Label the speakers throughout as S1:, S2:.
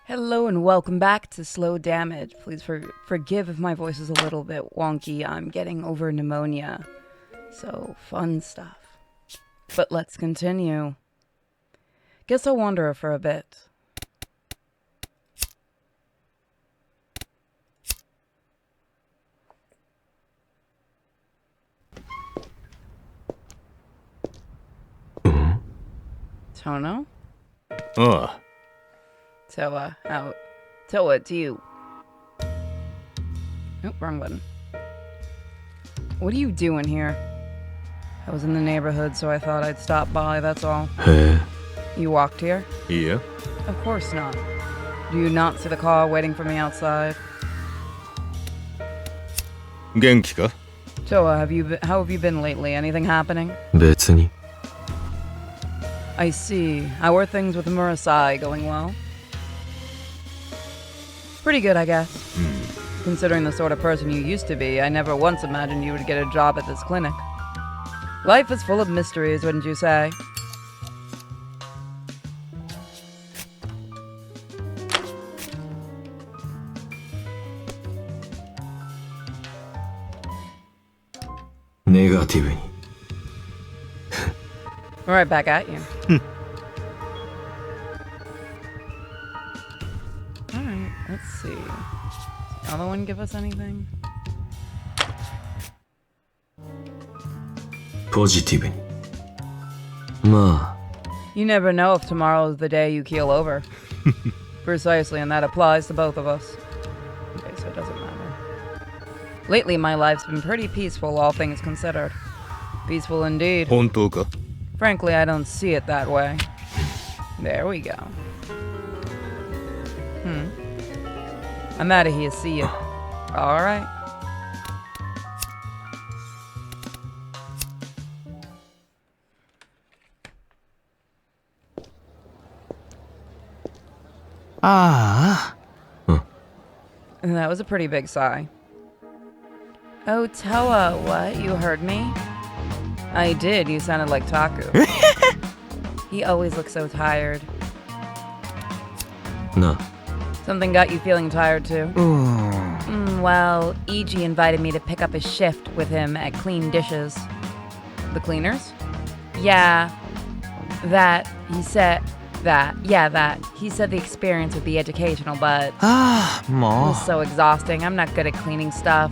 S1: Hello and welcome back to Slow Damage. Please forgive if my voice is a little bit wonky. I'm getting over pneumonia. So, fun stuff. But let's continue. Guess I'll wander for a bit. Tono? Toa, out. Toa, to you. Nope, wrong button. What are you doing here? I was in the neighborhood, so I thought I'd stop by, that's all. You walked here?
S2: Yeah.
S1: Of course not. Do you not see the car waiting for me outside?
S2: 元気か?
S1: Toa, how have you been lately? Anything happening?
S2: 別に.
S1: I see. How are things with Murasai? Going well? Pretty good, I guess. Considering the sort of person you used to be, I never once imagined you would get a job at this clinic. Life is full of mysteries, wouldn't you say?
S2: Negative.
S1: Right back at you. Alright, let's see. Does the other one give us anything?
S2: Positive. Ma.
S1: You never know if tomorrow's the day you keel over. Precisely, and that applies to both of us. Okay, so it doesn't matter. Lately, my life's been pretty peaceful, all things considered. Peaceful indeed.
S2: 本当か?
S1: Frankly, I don't see it that way. There we go. I'm out of here, see ya. Alright. That was a pretty big sigh. Oh, Toa, what? You heard me? I did. You sounded like Taku. He always looks so tired.
S2: No.
S1: Something got you feeling tired too? Well, Eiji invited me to pick up a shift with him at Clean Dishes. The cleaners? Yeah. That. He said that. Yeah, that. He said the experience would be educational, but it was so exhausting. I'm not good at cleaning stuff.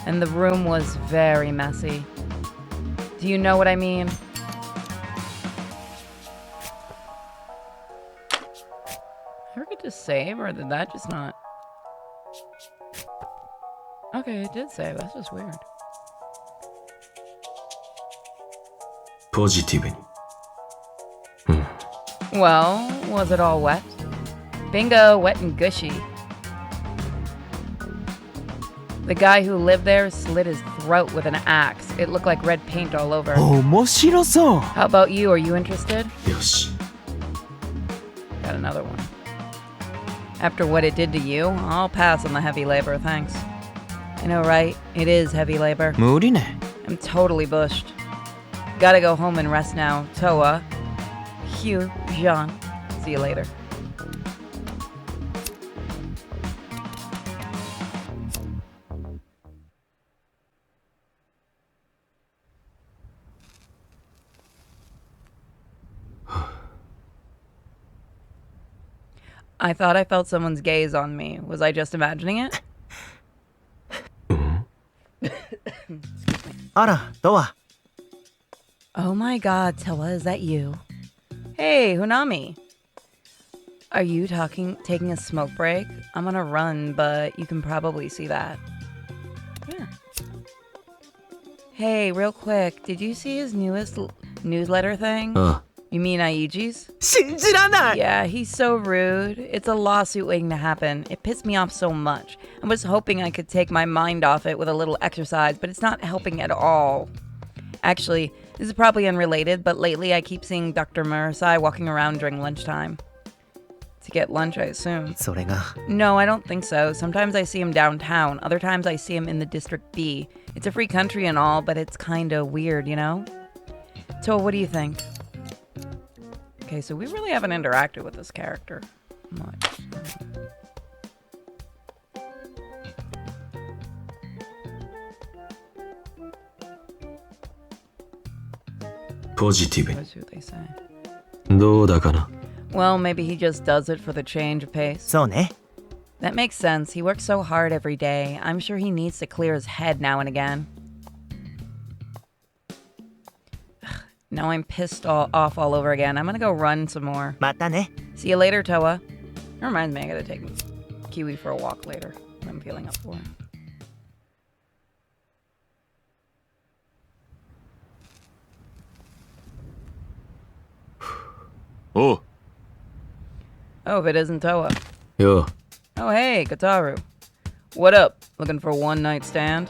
S1: And the room was very messy. Do you know what I mean? I forget to save, or did that just not? Okay, it did save. That's just weird.
S2: Positive.
S1: Well, was it all wet? Bingo, wet and gushy. The guy who lived there slit his throat with an axe. It looked like red paint all over.
S3: 面白そう.
S1: How about you? Are you interested?
S2: よし.
S1: Got another one. After what it did to you, I'll pass on the heavy labor, thanks. I know, right? It is heavy labor.
S3: 無理ね.
S1: I'm totally bushed. Gotta go home and rest now. Toa. Hugh. Jean. See you later. I thought I felt someone's gaze on me. Was I just imagining it?
S3: あら、トア.
S1: Oh my god, Toa, is that you? Hey, Hunami. Are you taking a smoke break? I'm on a run, but you can probably see that. Yeah. Hey, real quick, did you see his newest newsletter thing? You mean Eiji's?
S3: 信じらんない!
S1: Yeah, he's so rude. It's a lawsuit waiting to happen. It pissed me off so much. I was hoping I could take my mind off it with a little exercise, but it's not helping at all. Actually, this is probably unrelated, but lately I keep seeing Dr. Murasai walking around during lunchtime. To get lunch, I assume.
S3: それが
S1: No, I don't think so. Sometimes I see him downtown. Other times I see him in the District B. It's a free country and all, but it's kinda weird, you know? So, what do you think? Okay, so we really haven't interacted with this character much.
S2: Positive.
S1: That's what they say.
S2: どうだかな
S1: Well, maybe he just does it for the change of pace.
S3: そうね
S1: That makes sense. He works so hard every day. I'm sure he needs to clear his head now and again. Ugh, now I'm pissed off all over again. I'm gonna go run some more.
S3: またね
S1: See you later, Toa. That reminds me, I gotta take Kiwi for a walk later. I'm feeling up for it.
S2: Oh.
S1: Oh, if it isn't Toa.
S2: Yo.
S1: Oh, hey, Kataru. What up? Looking for a one-night stand?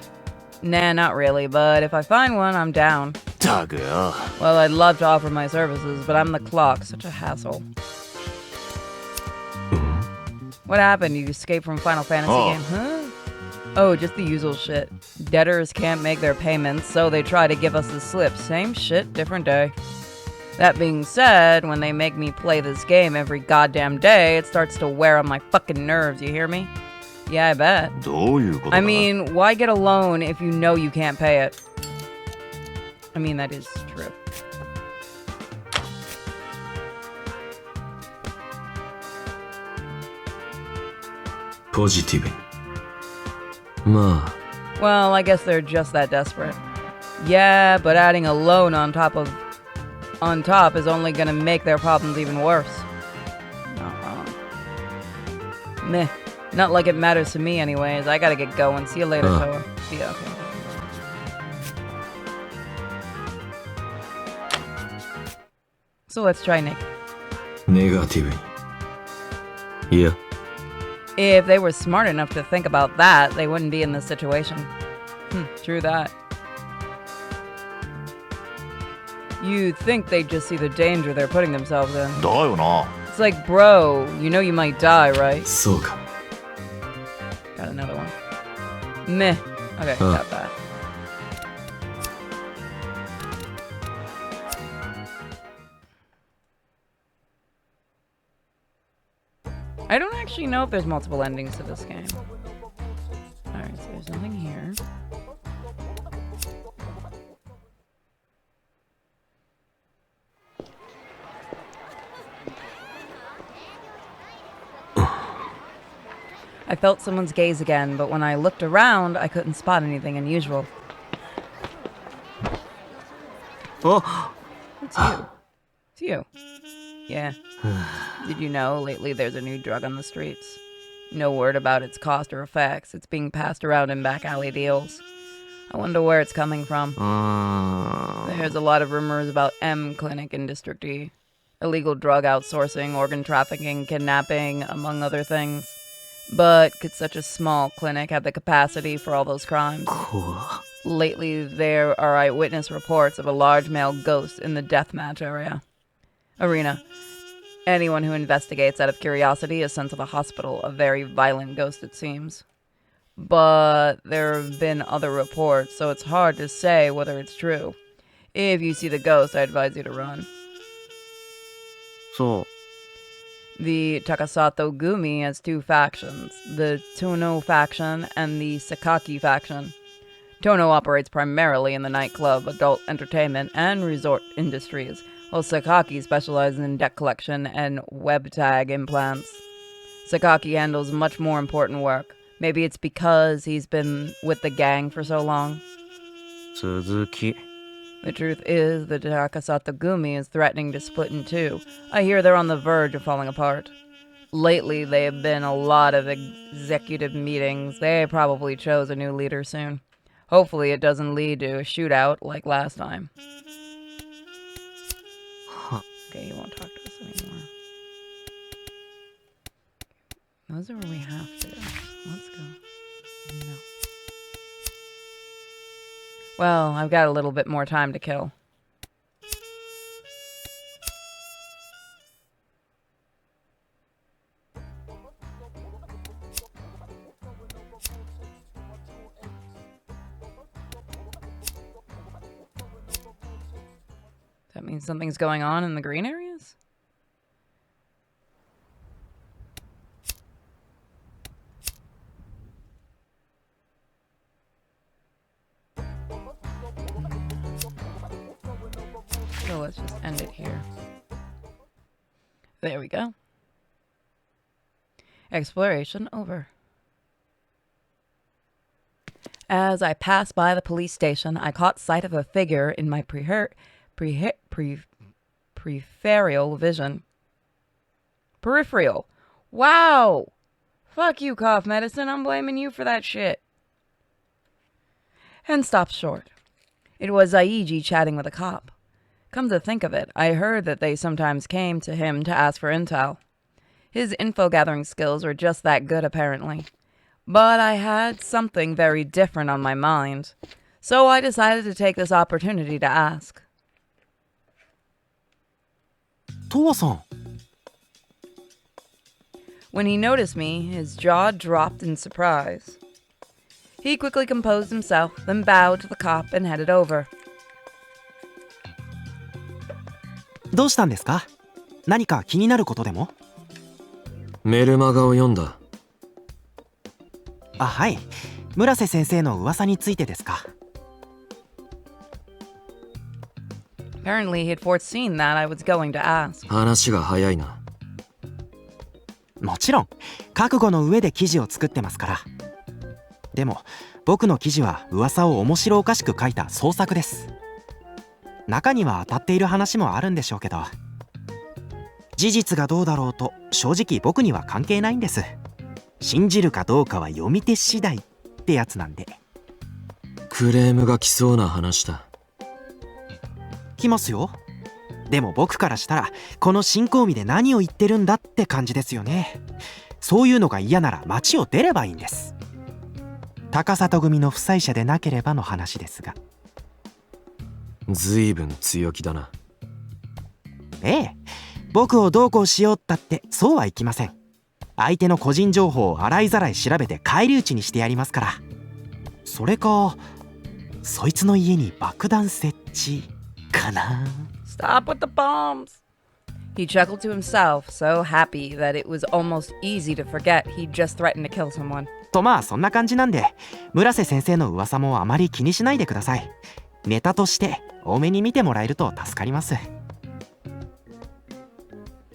S1: Nah, not really, but if I find one, I'm down.
S3: タグよ
S1: Well, I'd love to offer my services, but I'm the clock. Such a hassle. What happened? You escaped from Final Fantasy game, huh? Oh, just the usual shit. Debtors can't make their payments, so they try to give us the slip. Same shit, different day. That being said, when they make me play this game every goddamn day, it starts to wear on my fucking nerves, you hear me? Yeah, I bet.
S2: どういうことだ
S1: I mean, why get a loan if you know you can't pay it? I mean, that is true.
S2: Positive. まあ
S1: Well, I guess they're just that desperate. Yeah, but adding a loan on top is only gonna make their problems even worse. Not wrong. Meh. Not like it matters to me anyways. I gotta get going. See you later, Toa. See ya, okay. So let's try Nick.
S2: ネガティブにいや
S1: If they were smart enough to think about that, they wouldn't be in this situation. True that. You'd think they'd just see the danger they're putting themselves in.
S3: だよな
S1: It's like, bro, you know you might die, right?
S2: そうか
S1: Got another one. Meh. Okay, got that. I don't actually know if there's multiple endings to this game. Alright, so there's nothing here. I felt someone's gaze again, but when I looked around, I couldn't spot anything unusual.
S3: お
S1: It's you. It's you. Yeah. Did you know lately there's a new drug on the streets? No word about its cost or effects. It's being passed around in back alley deals. I wonder where it's coming from. There's a lot of rumors about M Clinic in District E. Illegal drug outsourcing, organ trafficking, kidnapping, among other things. But could such a small clinic have the capacity for all those crimes? Lately, there are eyewitness reports of a large male ghost in the deathmatch arena. Anyone who investigates out of curiosity is sent to the hospital, a very violent ghost it seems. But there have been other reports, so it's hard to say whether it's true. If you see the ghost, I advise you to run.
S3: そう
S1: The Takasato Gumi has two factions, the Tono faction and the Sakaki faction. Tono operates primarily in the nightclub, adult entertainment, and resort industries, while Sakaki specializes in debt collection and web tag implants. Sakaki handles much more important work. Maybe it's because he's been with the gang for so long.
S3: 続き
S1: The truth is, the Takasato Gumi is threatening to split in two. I hear they're on the verge of falling apart. Lately, there have been a lot of executive meetings. They probably chose a new leader soon. Hopefully, it doesn't lead to a shootout like last time. Okay, he won't talk to us anymore. Those are where we have to go. Let's go. No. Well, I've got a little bit more time to kill. That means something's going on in the green areas? So let's just end it here. There we go. Exploration over. As I passed by the police station, I caught sight of a figure in my peripheral vision. Peripheral. Wow! Fuck you, cough medicine. I'm blaming you for that shit. And stopped short. It was Eiji chatting with a cop. Come to think of it, I heard that they sometimes came to him to ask for intel. His info-gathering skills were just that good, apparently. But I had something very different on my mind, so I decided to take this opportunity to ask.
S4: 父さん。
S1: When he noticed me, his jaw dropped in surprise. He quickly composed himself, then bowed to the cop and headed over.
S4: どうしたんですか？何か気になることでも？
S2: メルマガを読んだ。
S4: あ、はい。村瀬先生の噂についてですか。
S1: Apparently, he had foreseen that I was going to ask.
S2: 話が早いな。
S4: もちろん、覚悟の上で記事を作ってますから。でも、僕の記事は噂を面白おかしく書いた創作です。中には当たっている話もあるんでしょうけど、事実がどうだろうと正直僕には関係ないんです。信じるかどうかは読み手次第ってやつなんで。
S2: クレームが来そうな話だ。
S4: 来ますよ。でも僕からしたらこの新興味で何を言ってるんだって感じですよね。そういうのが嫌なら街を出ればいいんです。高里組の負債者でなければの話ですが。
S2: ずいぶん強気だな。
S4: ええ、僕をどうこうしようったってそうはいきません。相手の個人情報を洗いざらい調べて返り討ちにしてやりますから。それかそいつの家に爆弾設置かな。
S1: Stop with the bombs! He chuckled to himself, so happy that it was almost easy to forget he'd just threatened to kill someone.
S4: とまあそんな感じなんで、村瀬先生の噂もあまり気にしないでください。ネタとして多めに見てもらえると助かります。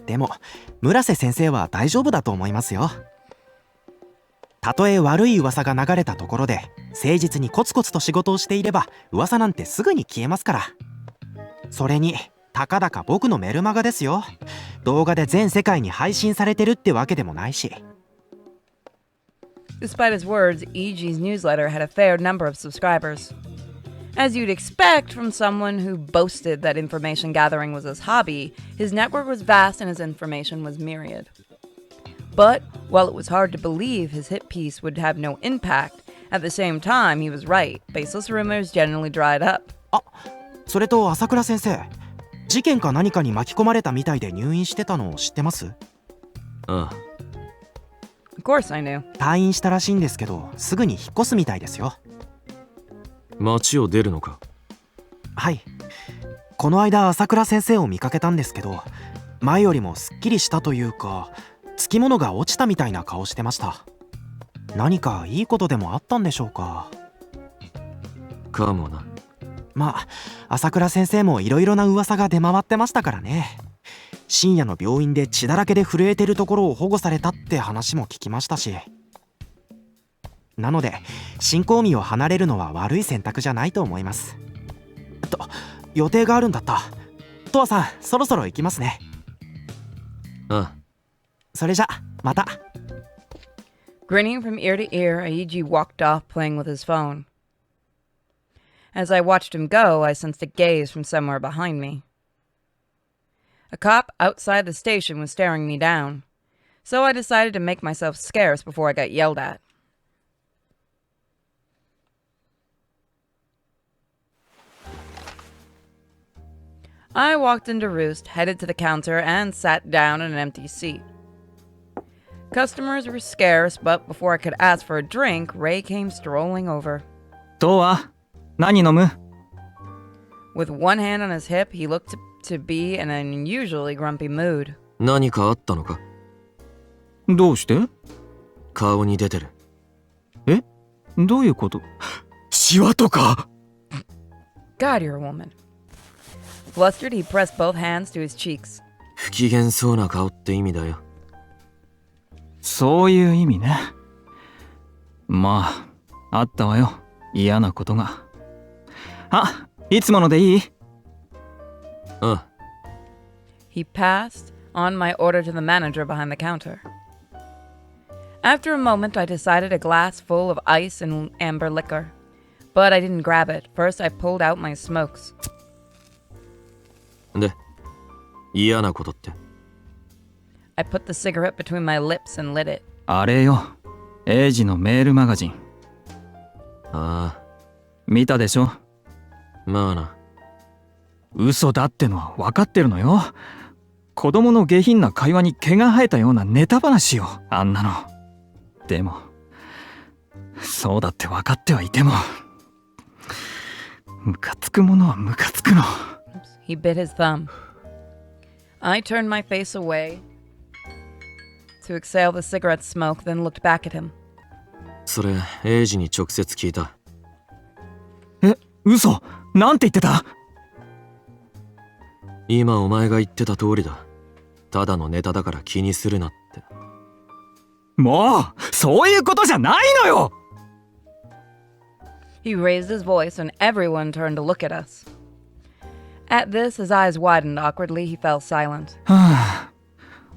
S4: でも村瀬先生は大丈夫だと思いますよ。たとえ悪い噂が流れたところで誠実にコツコツと仕事をしていれば噂なんてすぐに消えますから。それにたかだか僕のメルマガですよ。動画で全世界に配信されてるってわけでもないし。
S1: Despite his words, Eiji's newsletter had a fair number of subscribers. As you'd expect from someone who boasted that information gathering was his hobby, his network was vast and his information was myriad. But while it was hard to believe his hit piece would have no impact, at the same time he was right. Baseless rumors generally dried up.
S4: あ、それと朝倉先生、事件か何かに巻き込まれたみたいで入院してたのを知ってます？
S2: ああ。
S1: Of course I knew.
S4: 退院したらしいんですけど、すぐに引っ越すみたいですよ。
S2: 街を出るのか？
S4: はい。この間朝倉先生を見かけたんですけど、前よりもすっきりしたというか、つきものが落ちたみたいな顔してました。何かいいことでもあったんでしょうか？
S2: かもな。
S4: まあ朝倉先生もいろいろな噂が出回ってましたからね。深夜の病院で血だらけで震えてるところを保護されたって話も聞きましたし。なので新興味を離れるのは悪い選択じゃないと思います。と予定があるんだった。とわさん、そろそろ行きますね。
S2: ああ。
S4: それじゃまた。
S1: Grinning from ear to ear, Eiji walked off playing with his phone. As I watched him go, I sensed a gaze from somewhere behind me. A cop outside the station was staring me down, so I decided to make myself scarce before I got yelled at. I walked into Roost, headed to the counter, and sat down in an empty seat. Customers were scarce, but before I could ask for a drink, Ray came strolling over.
S5: どうは？何飲む？
S1: With one hand on his hip, he looked to be in an unusually grumpy mood.
S2: 何かあったのか？
S5: どうして？
S2: 顔に出てる。
S5: どういうこと？シワとか？
S1: God, you're a woman. Flustered, he pressed both hands to his cheeks.
S2: 不機嫌そうな顔って意味だよ。
S5: そういう意味ね。まあ、あったわよ。嫌なことが。あ、いつものでいい？
S2: うん。
S1: He passed on my order to the manager behind the counter. After a moment, I decided a glass full of ice and amber liquor. But I didn't grab it. First, I pulled out my smokes.
S2: で、嫌なことって？
S1: I put the cigarette between my lips and lit it.
S5: あれよ。エイジのメールマガジン。
S2: ああ、
S5: 見たでしょ？
S2: まあな。
S5: 嘘だってのは分かってるのよ。子供の下品な会話に毛が生えたようなネタ話よ、あんなの。でも、そうだって分かってはいても、ムカつくものはムカつくの。
S1: He bit his thumb. I turned my face away to exhale the cigarette smoke, then looked back at him.
S2: それ、エイジに直接聞いた。
S5: 嘘？なんて言ってた？
S2: 今お前が言ってた通りだ。ただのネタだから気にするなって。
S5: もう、そういうことじゃないのよ！
S1: He raised his voice, and everyone turned to look at us. At this, his eyes widened awkwardly. He fell silent.
S5: はあ、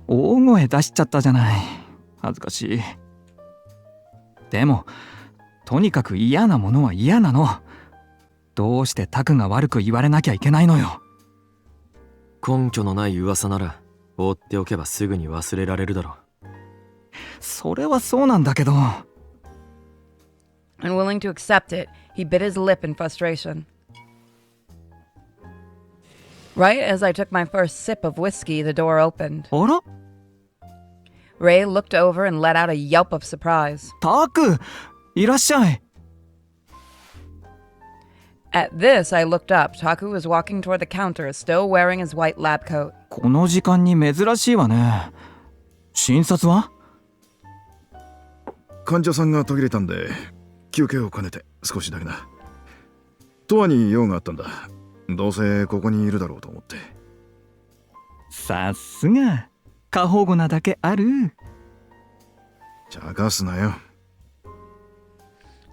S5: 大声出しちゃったじゃない。恥ずかしい。でも、とにかく嫌なものは嫌なの。どうしてタクが悪く言われなきゃいけないのよ。
S2: 根拠のない噂なら放っておけばすぐに忘れられるだろう。
S5: それはそうなんだけど。
S1: Unwilling to accept it, he bit his lip in frustration. Right as I took my first sip of whiskey, the door opened.
S5: あら？
S1: Ray looked over and let out a yelp of surprise.
S5: タク、いらっしゃい。
S1: At this, I looked up. Taku was walking toward the counter, still wearing his white lab coat.
S5: この時間に珍しいわね。診察は？
S6: 患者さんが途切れたんで休憩を兼ねて少しだけな。トアに用があったんだ。どうせここにいるだろうと思って。
S5: さすが過保護なだけある。
S6: 茶化すなよ。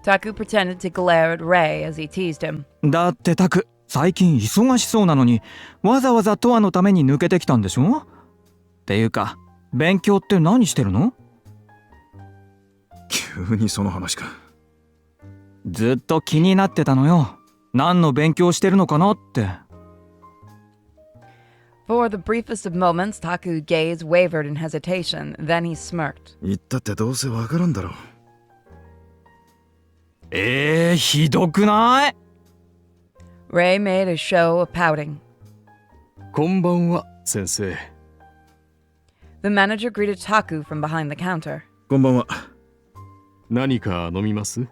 S1: Taku pretended to glare at Ray as he teased him.
S5: だってタク、最近忙しそうなのにわざわざトアのために抜けてきたんでしょ？っていうか、勉強って何してるの？
S6: 急にその話か。
S5: ずっと気になってたのよ。何の勉強してるのかなって。
S1: For the briefest of moments, Taku's gaze wavered in hesitation. Then he smirked.
S6: 言ったってどうせわからんだろう。
S5: ひどくない？
S1: Ray made a show of pouting.
S7: こんばんは、先生。
S1: The manager greeted Taku from behind the counter.
S6: こんばんは。
S7: 何か飲みます？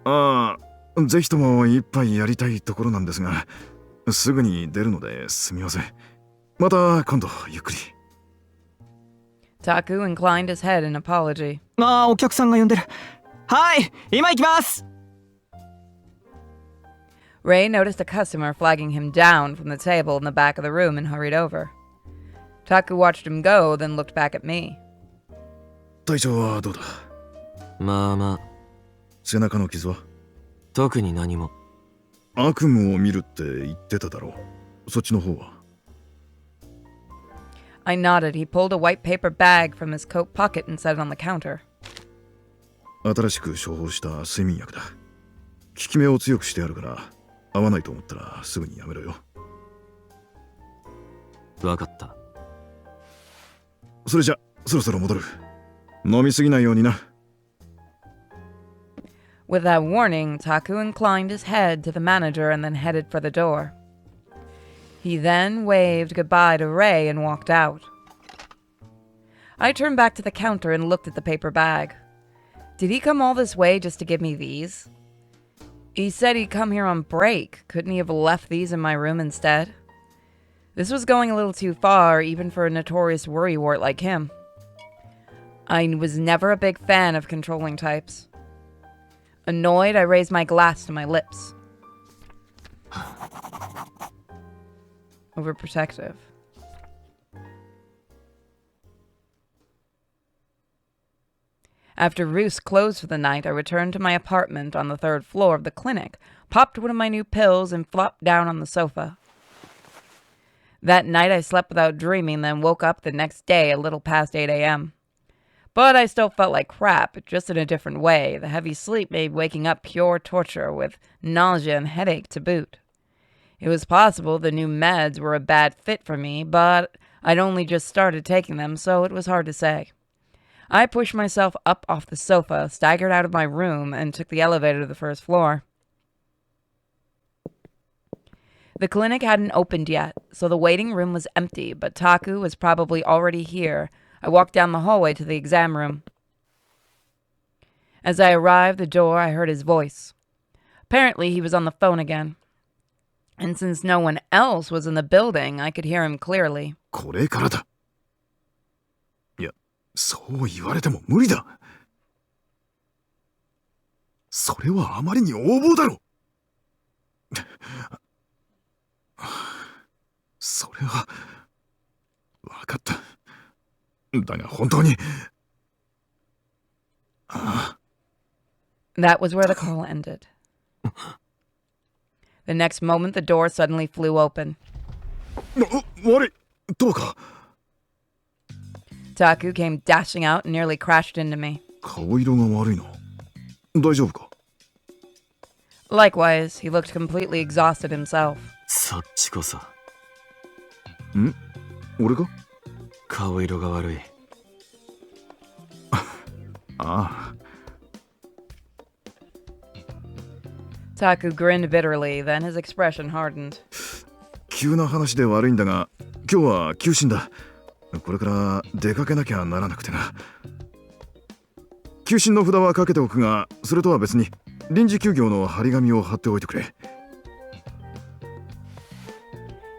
S6: ああ、ぜひとも一杯やりたいところなんですが、すぐに出るのですみません。また今度ゆっくり。
S1: Taku inclined his head in apology.
S5: ああ、お客さんが呼んでる。はい、今行きます。
S1: Ray noticed a customer flagging him down from the table in the back of the room and hurried over. Taku watched him go, then looked back at me.
S6: 体調はどうだ？
S2: まあまあ。
S6: 背中の傷は？
S2: 特に何も。
S6: 悪夢を見るって言ってただろう。そっちの方は？
S1: I nodded. He pulled a white paper bag from his coat pocket and set it on the counter.
S6: 新しく処方した睡眠薬だ。効き目を強くしてあるから合わないと思ったらすぐにやめろよ。
S2: わかった。
S6: それじゃそろそろ戻る。飲みすぎないようにな。
S1: With that warning, Taku inclined his head to the manager and then headed for the door. He then waved goodbye to Ray and walked out. I turned back to the counter and looked at the paper bag. Did he come all this way just to give me these? He said he'd come here on break. Couldn't he have left these in my room instead? This was going a little too far, even for a notorious worrywart like him. I was never a big fan of controlling types. Annoyed, I raised my glass to my lips. Overprotective. After Roost closed for the night, I returned to my apartment on the 3rd floor of the clinic, popped one of my new pills, and flopped down on the sofa. That night I slept without dreaming, then woke up the next day a little past 8 a.m. But I still felt like crap, just in a different way. The heavy sleep made waking up pure torture, with nausea and headache to boot. It was possible the new meds were a bad fit for me, but I'd only just started taking them, so it was hard to say. I pushed myself up off the sofa, staggered out of my room, and took the elevator to the 1st floor. The clinic hadn't opened yet, so the waiting room was empty, but Taku was probably already here. I walked down the hallway to the exam room. As I arrived at the door, I heard his voice. Apparently, he was on the phone again. And since no one else was in the building, I could hear him clearly.
S6: これからだ。いや、そう言われても無理だ。それはあまりに横暴だろ。それは分かった。だが本当に。
S1: That was where the call ended. The next moment, the door suddenly flew open.
S6: 悪い。どうか。
S1: Taku came dashing out and nearly crashed into me.
S6: 顔色が悪いな。大丈夫か。
S1: Likewise, he looked completely exhausted himself.
S2: そっちこそ。
S6: ん？俺か？
S2: 顔色が悪い。
S6: ああ。
S1: Taku grinned bitterly, then his expression hardened.
S6: 急な話で悪いんだが、今日は休診だ。これから出かけなきゃならなくてな。休診の札はかけておくが、それとは別に臨時休業の張り紙を貼っておいてくれ。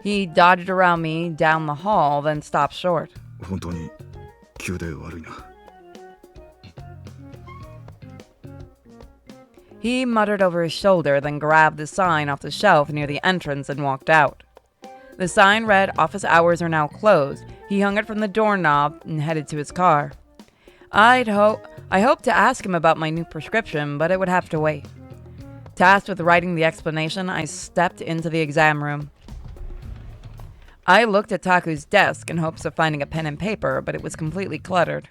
S1: He dodged around me down the hall, then stopped short.
S6: 本当に急で悪いな。
S1: He muttered over his shoulder, then grabbed the sign off the shelf near the entrance and walked out. The sign read, "Office hours are now closed." He hung it from the doorknob and headed to his car. I hoped to ask him about my new prescription, but it would have to wait. Tasked with writing the explanation, I stepped into the exam room. I looked at Taku's desk in hopes of finding a pen and paper, but it was completely cluttered.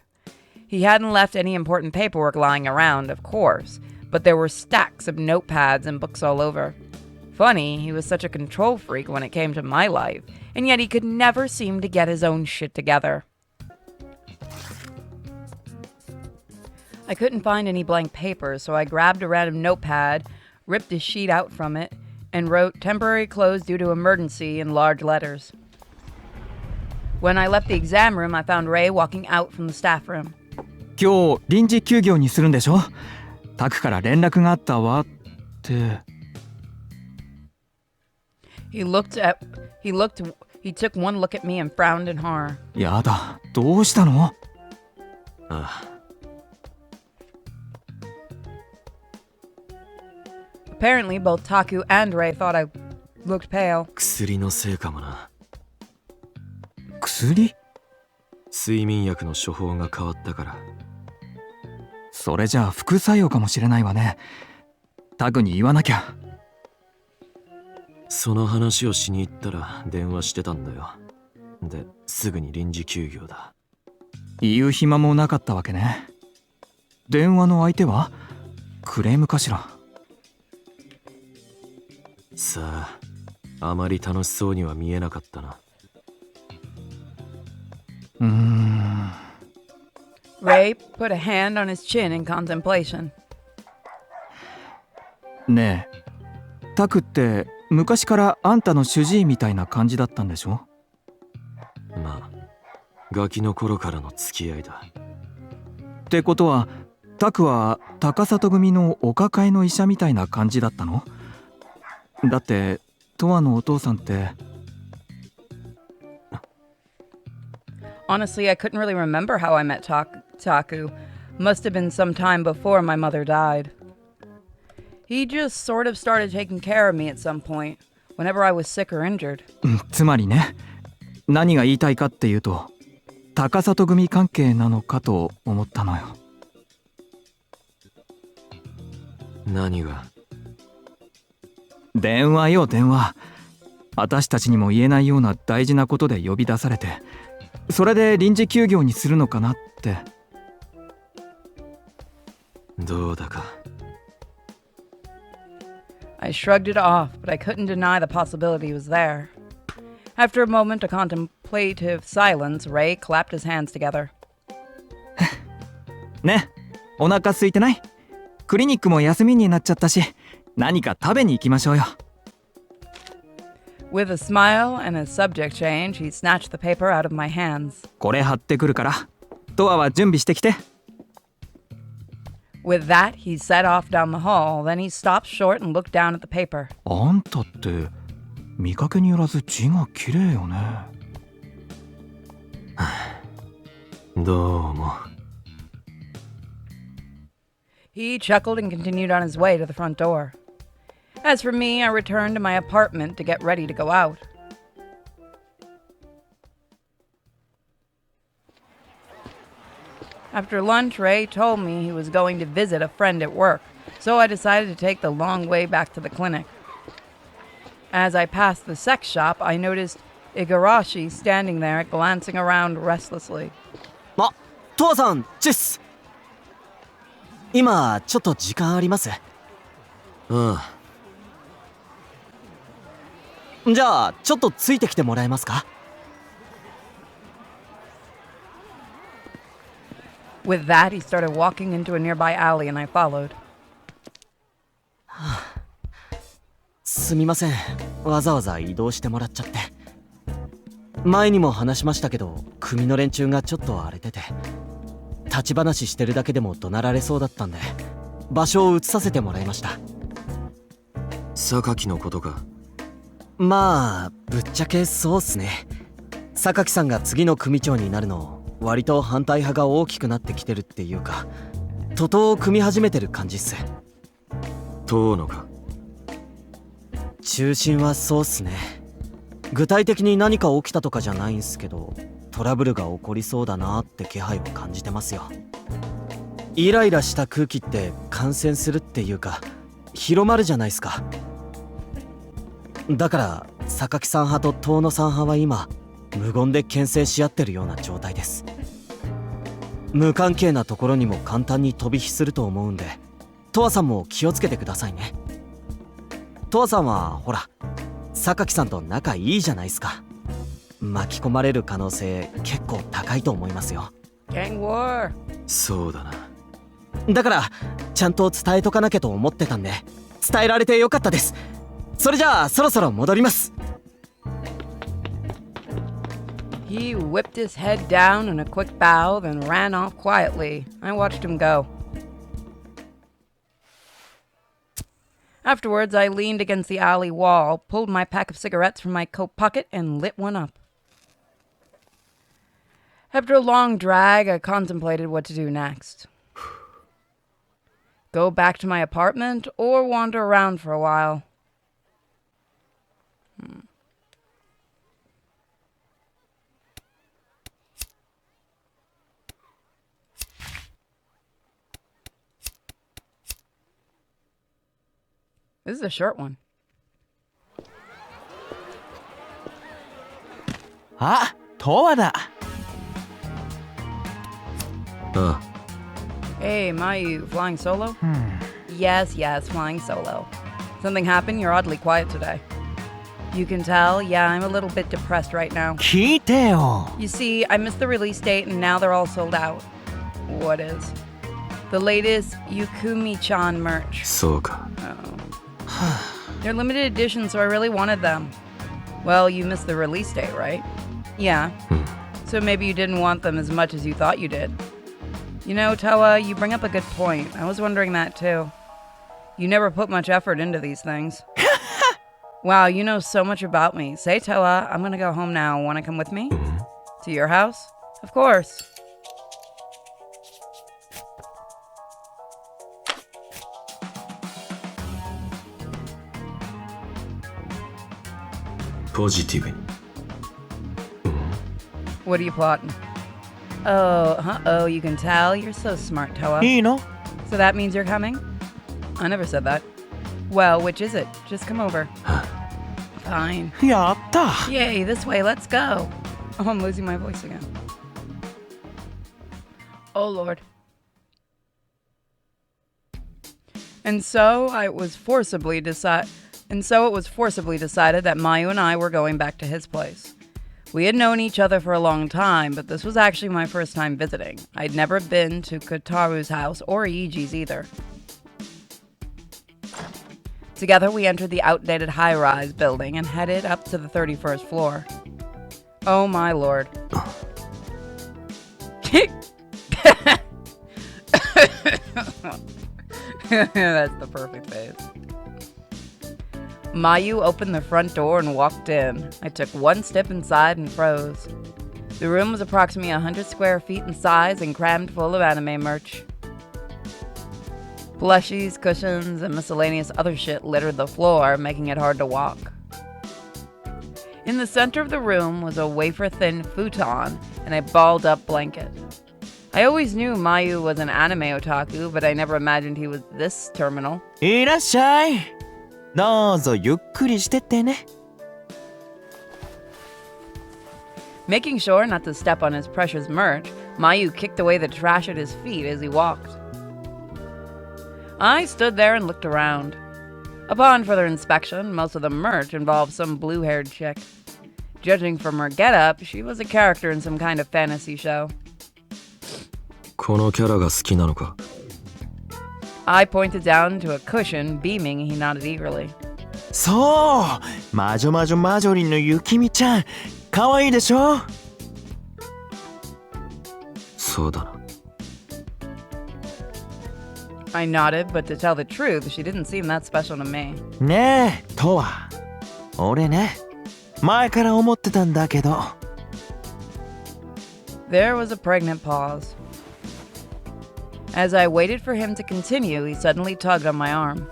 S1: He hadn't left any important paperwork lying around, of course, but there were stacks of notepads and books all over. Funny, he was such a control freak when it came to my life, and yet he could never seem to get his own shit together. I couldn't find any blank paper, so I grabbed a random notepad, ripped a sheet out from it, and wrote "temporary closed due to emergency" in large letters. When I left the exam room, I found Ray walking out from the staff room.
S5: 今日臨時休業にするんでしょ？タクから連絡があったわって。
S1: He took one look at me and frowned in horror.
S5: やだ、どうしたの？
S2: ああ。
S1: Apparently, both Taku and Ray thought I looked pale.
S2: 薬のせいかもな。
S5: 薬？
S2: 睡眠薬の処方が変わったから。
S5: それじゃあ副作用かもしれないわね。タクに言わなきゃ。
S2: その話をしに行ったら電話してたんだよ。で、すぐに臨時休業だ。
S5: 言う暇もなかったわけね。電話の相手は？クレームかしら。
S2: さあ、あまり楽しそうには見えなかったな。
S1: Ray put a hand on his chin in contemplation.
S5: ねえ、タクって昔からあんたの主治医みたいな感じだったんでしょ？
S2: まあ、ガキの頃からの付き合いだ。
S5: ってことは、タクは高里組のお抱えの医者みたいな感じだったの？だって、トワのお父さんって。
S1: Honestly, I couldn't really remember how I met Taku. Must have been some time before my mother died. He just sort of started taking care of me at some point, whenever I was sick or injured.
S5: つまりね、何が言いたいかっていうと、高里組関係なのかと思ったのよ。
S2: 何が？
S5: 電話よ、電話。私たちにも言えないような大事なことで呼び出されて、それで臨時休業にするのかなって。
S2: どうだか。
S1: I shrugged it off, but I couldn't deny the possibility was there. After a moment of contemplative silence, Ray clapped his hands together.
S5: ね、お腹空いてない？クリニックも休みになっちゃったし、何か食べに行きましょうよ。
S1: With a smile and a subject change, he snatched the paper out of my hands.
S5: これ貼ってくるから、トアは準備してきて。
S1: With that, he set off down the hall. Then he stopped short and looked down at the paper.
S5: あんたって見かけによらず字が綺麗よね。
S2: どうも。
S1: He chuckled and continued on his way to the front door. As for me, I returned to my apartment to get ready to go out. After lunch, Ray told me he was going to visit a friend at work, so I decided to take the long way back to the clinic. As I passed the sex shop, I noticed Igarashi standing there, glancing around restlessly.
S4: あ、トアさん、チェス。今ちょっと時間あります？
S2: あ
S4: じゃあちょっとついてきてもらえますか？
S1: With that, he started walking into a nearby alley and I followed.
S4: すみません、わざわざ移動してもらっちゃって。前にも話しましたけど、組の連中がちょっと荒れてて、立ち話してるだけでも怒鳴られそうだったんで、場所を移させてもらいました。
S2: 榊のことか。
S4: まあぶっちゃけそうっすね。榊さんが次の組長になるの割と反対派が大きくなってきてるっていうか、徒党を組み始めてる感じっす。
S2: 党のか。
S4: 中心はそうっすね。具体的に何か起きたとかじゃないんすけど、トラブルが起こりそうだなって気配を感じてますよ。イライラした空気って感染するっていうか広まるじゃないっすか。だから榊さん派と遠野さん派は今無言で牽制し合ってるような状態です。無関係なところにも簡単に飛び火すると思うんで、トアさんも気をつけてくださいね。トアさんはほら榊さんと仲いいじゃないですか。巻き込まれる可能性結構高いと思いますよ。
S1: Gang war.
S2: そうだな。
S4: だからちゃんと伝えとかなきゃと思ってたんで、伝えられてよかったです。それじゃあそろそろ戻ります。
S1: He whipped his head down in a quick bow, then ran off quietly. I watched him go. Afterwards, I leaned against the alley wall, pulled my pack of cigarettes from my coat pocket, and lit one up. After a long drag, I contemplated what to do next. Go back to my apartment or wander around for a while. This is a short one.
S4: あ、トアだ。
S2: ああ。
S1: Hey, Mayu, flying solo? Yes, flying solo. Something happened? You're oddly quiet today. You can tell, yeah, I'm a little bit depressed right now.
S4: 聞いてよ。
S1: You see, I missed the release date and now they're all sold out. What is? The latest Yukumi-chan merch.
S2: そうか。
S1: They're limited edition, so I really wanted them. Well, you missed the release date, right? Yeah. So maybe you didn't want them as much as you thought you did. You know, Toa, you bring up a good point. I was wondering that too. You never put much effort into these things. Wow, you know so much about me. Say, Toa, I'm gonna go home now. Wanna come with me? To your house? Of course.
S2: Positive.
S1: What are you plotting? Oh, you can tell? You're so smart, Toa.
S4: いいの
S1: So that means you're coming? I never said that. Well, which is it? Just come over. Fine.
S4: やった
S1: Yay, this way, let's go. Oh, I'm losing my voice again. Oh, Lord. And so it was forcibly decided that Mayu and I were going back to his place. We had known each other for a long time, but this was actually my first time visiting. I'd never been to Kotaru's house or Eiji's either. Together, we entered the outdated high-rise building and headed up to the 31st floor. Oh my lord. That's the perfect face. Mayu opened the front door and walked in. I took one step inside and froze. The room was approximately 100 square feet in size and crammed full of anime merch. Plushies, cushions, and miscellaneous other shit littered the floor, making it hard to walk. In the center of the room was a wafer-thin futon and a balled-up blanket. I always knew Mayu was an anime otaku, but I never imagined he was this terminal.
S4: いらっしゃいどうぞゆっくりしてってね
S1: Making sure not to step on his precious merch, Mayu kicked away the trash at his feet as he walked. I stood there and looked around. Upon further inspection, most of the merch involved some blue-haired chick. Judging from her getup, she was a character in some kind of fantasy show.
S2: このキャラが好きなのか
S1: I pointed down to a cushion, beaming. He nodded eagerly.
S4: そう魔女魔女マジョリンの雪見ちゃんかわいいでしょ
S2: そうだな
S1: I nodded, but to tell the truth, she didn't seem that special to me.
S4: ねえとは俺ね前から思ってたんだけど
S1: There was a pregnant pause. As I waited for him to continue, he suddenly tugged on my arm.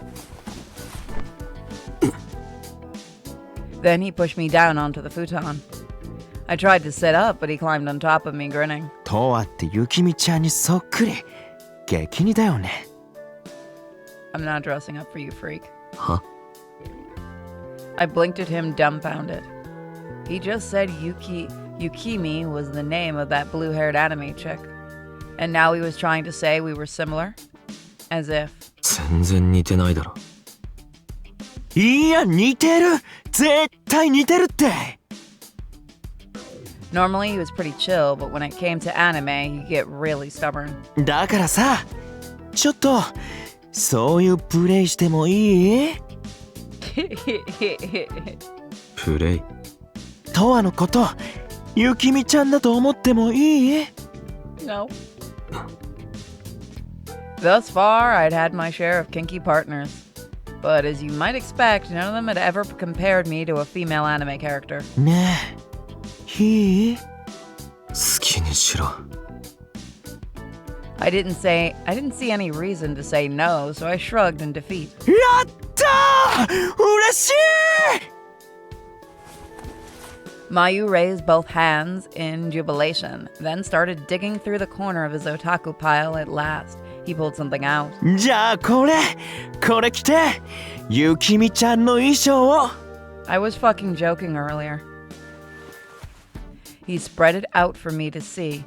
S1: Then he pushed me down onto the futon. I tried to sit up, but he climbed on top of me, grinning.
S4: とわって雪見ちゃんにそっくり激似だよね
S1: I'm not dressing up for you, freak.
S2: Huh?
S1: I blinked at him, dumbfounded. He just said Yukimi was the name of that blue-haired anime chick. And now he was trying to say we were similar? As if.
S2: 全然似てないだろ
S4: いや似てる絶対似てるって
S1: Normally he was pretty chill, but when it came to anime, he'd get really stubborn.
S4: だからさちょっとそういうプレイしてもいい
S2: プレイ
S4: とわのこと雪見ちゃんだと思ってもいい
S1: No. Thus far, I'd had my share of kinky partners. But as you might expect, none of them had ever compared me to a female anime character.
S4: ねえいい
S2: 好きにしろ
S1: I didn't see any reason to say no, so I shrugged in defeat.
S4: やったー嬉しい
S1: Mayu raised both hands in jubilation, then started digging through the corner of his otaku pile at last. He pulled something out.
S4: じゃあこれ着て雪見ちゃんの衣装を
S1: I was fucking joking earlier. He spread it out for me to see.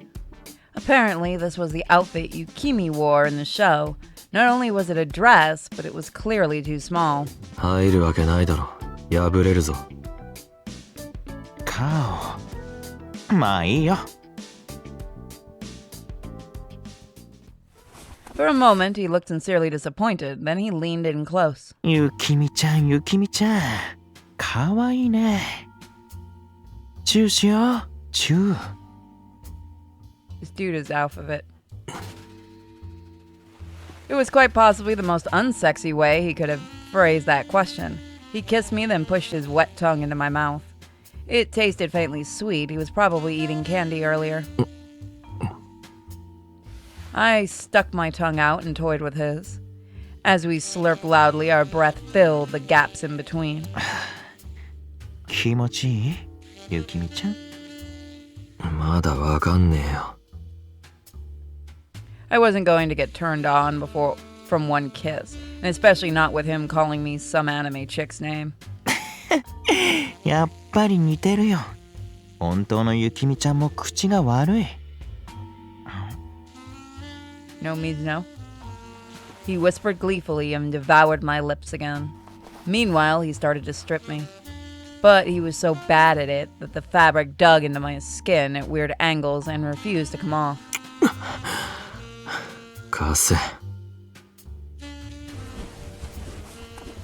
S1: Apparently, this was the outfit Yukimi wore in the show. Not only was it a dress, but it was clearly too small.
S2: 入るわけないだろ破れるぞ
S4: 顔まあいいよ
S1: For a moment, he looked sincerely disappointed. Then he leaned in close.
S4: 雪見ちゃんかわいいねチューしようチュー
S1: This dude is out of it. It was quite possibly the most unsexy way he could have phrased that question. He kissed me, then pushed his wet tongue into my mouth. It tasted faintly sweet. He was probably eating candy earlier. I stuck my tongue out and toyed with his. As we slurped loudly, our breath filled the gaps in between.
S4: 気持ちいいゆきみちゃん。
S2: まだわかんねえよ。
S1: I wasn't going to get turned on from one kiss, and especially not with him calling me some anime chick's name.
S4: やっぱり似てるよ。本当のゆきみちゃんも口が悪い。
S1: No means no. He whispered gleefully and devoured my lips again. Meanwhile, he started to strip me. But he was so bad at it that the fabric dug into my skin at weird angles and refused to come off.
S2: 貸せ。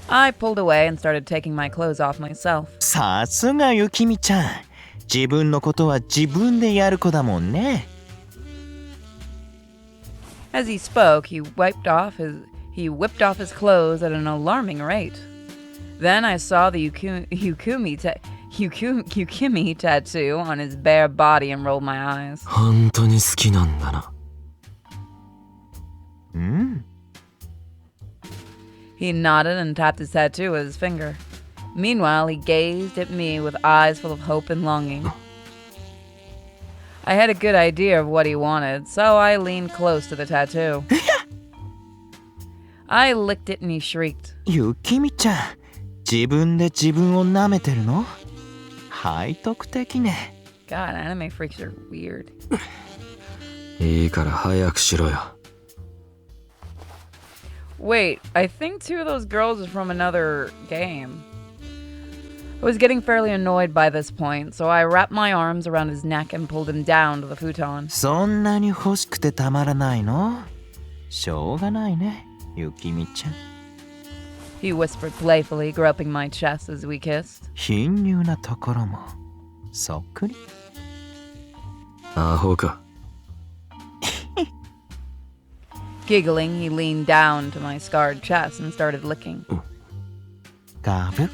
S1: I pulled away and started taking my clothes off myself.
S4: さすがゆきみちゃん。自分のことは自分でやる子だもんね。
S1: As he spoke, he whipped off his clothes at an alarming rate. Then I saw the Yukimi tattoo on his bare body and rolled my eyes.
S2: 本当に好きなんだな。
S1: He nodded and tapped his tattoo with his finger. Meanwhile, he gazed at me with eyes full of hope and longing. I had a good idea of what he wanted, so I leaned close to the tattoo. I licked it and he shrieked.
S4: ゆきみちゃん、自分で自分を舐めてるの？背徳的ね。
S1: God, anime freaks are weird.
S2: いいから早くしろよ。
S1: Wait, I think two of those girls are from another game. I was getting fairly annoyed by this point, so I wrapped my arms around his neck and pulled him down to the futon.
S4: そんなに欲しくてたまらないの？しょうがないね、ゆきみちゃん。
S1: He whispered playfully, groping my chest as we kissed.
S4: 貧乳なところもそっくり。
S2: アホか。
S1: Giggling, he leaned down to my scarred chest and started licking.
S4: ガブ。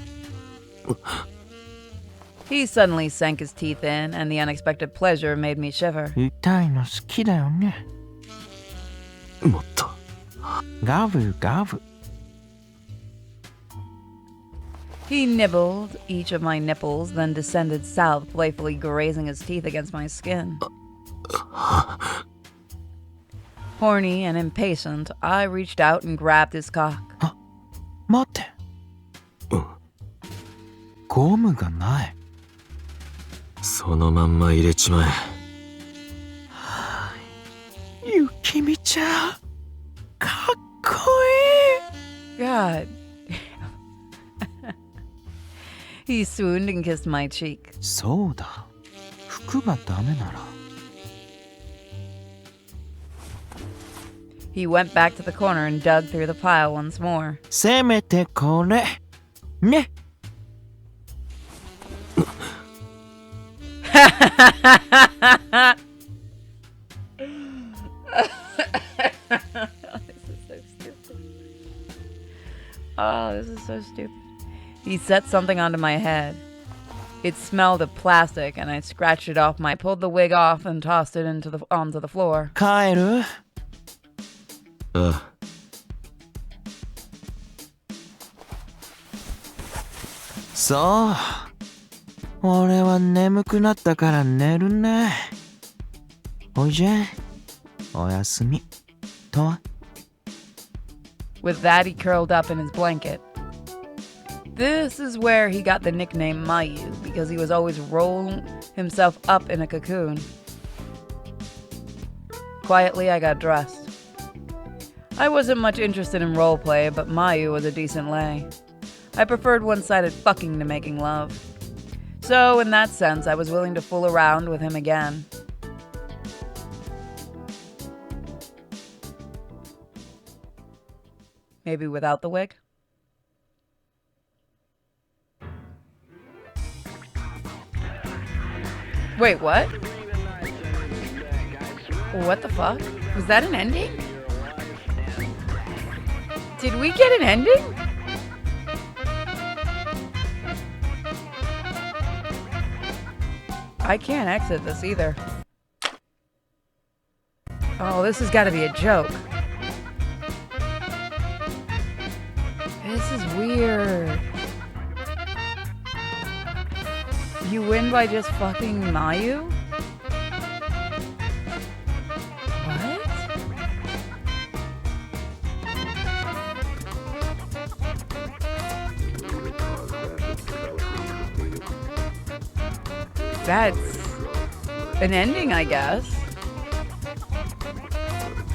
S1: He suddenly sank his teeth in, and the unexpected pleasure made me shiver.
S4: 痛いの好きだよね。
S2: もっと。
S4: ガブガブ。
S1: He nibbled each of my nipples, then descended south, playfully grazing his teeth against my skin. Horny and impatient, I reached out and grabbed his cock.
S4: 待って。ゴムがない。
S2: そのまんま入れちまえ。
S4: ゆきみちゃん、かっこいい。
S1: God. He swooned and kissed my cheek.
S4: そうだ。服がダメなら。
S1: He went back to the corner and dug through the pile once more.
S4: せめてこれ。ね。
S1: Oh, this is so stupid. He set something onto my head. It smelled of plastic, and I scratched it off. I pulled the wig off and tossed it onto the floor.
S4: 帰る？
S2: ああ。
S4: そう。俺は眠くなったから寝るね。おいじゃ、おやすみ。とは。
S1: With that, he curled up in his blanket. This is where he got the nickname Mayu, because he was always rolling himself up in a cocoon. Quietly, I got dressed. I wasn't much interested in roleplay, but Mayu was a decent lay. I preferred one-sided fucking to making love. So, in that sense, I was willing to fool around with him again. Maybe without the wig? Wait, what? What the fuck? Was that an ending? Did we get an ending? I can't exit this either. Oh, this has got to be a joke. This is weird. You win by just fucking Mayu? What? That's an ending, I guess.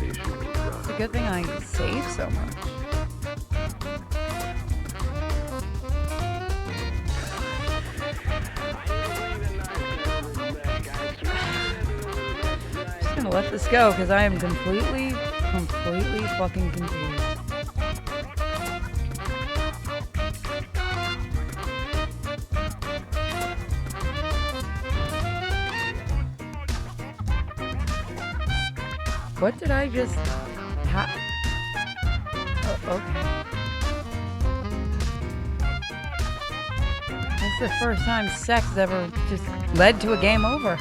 S1: It's a good thing I saved so much. I'm just gonna let this go because I am completely fucking confused. What did I just... Oh, okay. That's the first time sex has ever just led to a game over.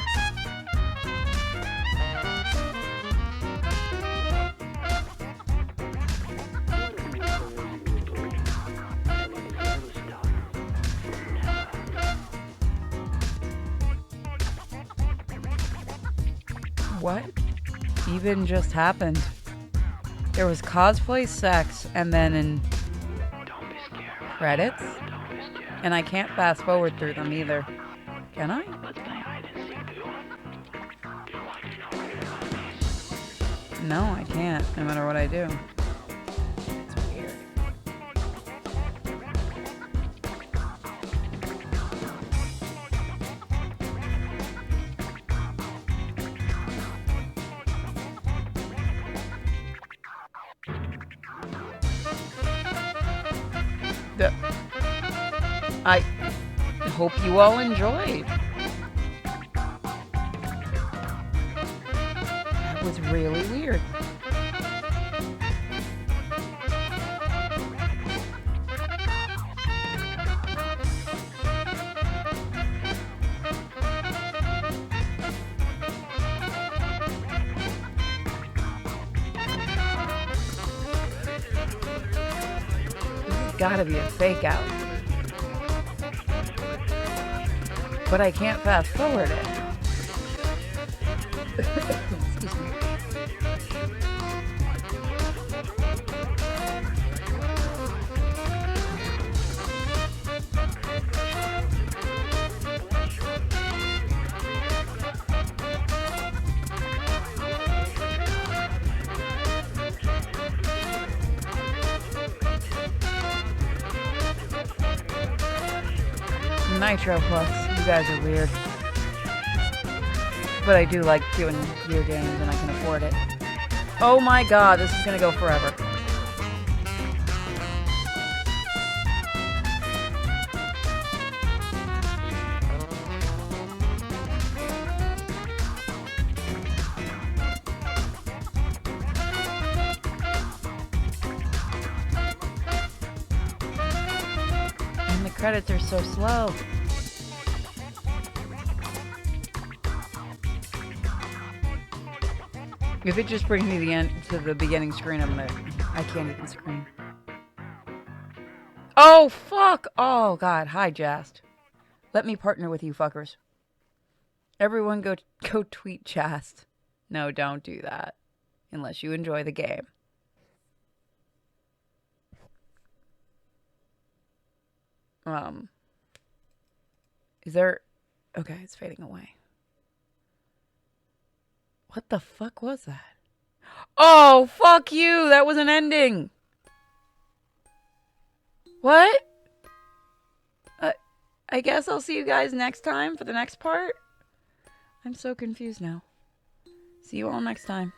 S1: What even just happened? There was cosplay sex and then in credits? And I can't fast forward through them either. Can I? No, I can't, no matter what I do. It's weird. I hope you all enjoyed. That was really weird. This has gotta be a fake out. But I can't fast forward it. Excuse me. Nitro Plus. You guys are weird. But I do like doing video games and I can afford it. Oh my god, this is gonna go forever. And the credits are so slow. If it just brings me to the beginning screen, I can't even scream. Oh, fuck! Oh, God. Hi, Jast. Let me partner with you fuckers. Everyone go tweet Jast. No, don't do that. Unless you enjoy the game. Is there... Okay, it's fading away. What the fuck was that? Oh, fuck you! That was an ending! What? I guess I'll see you guys next time for the next part? I'm so confused now. See you all next time.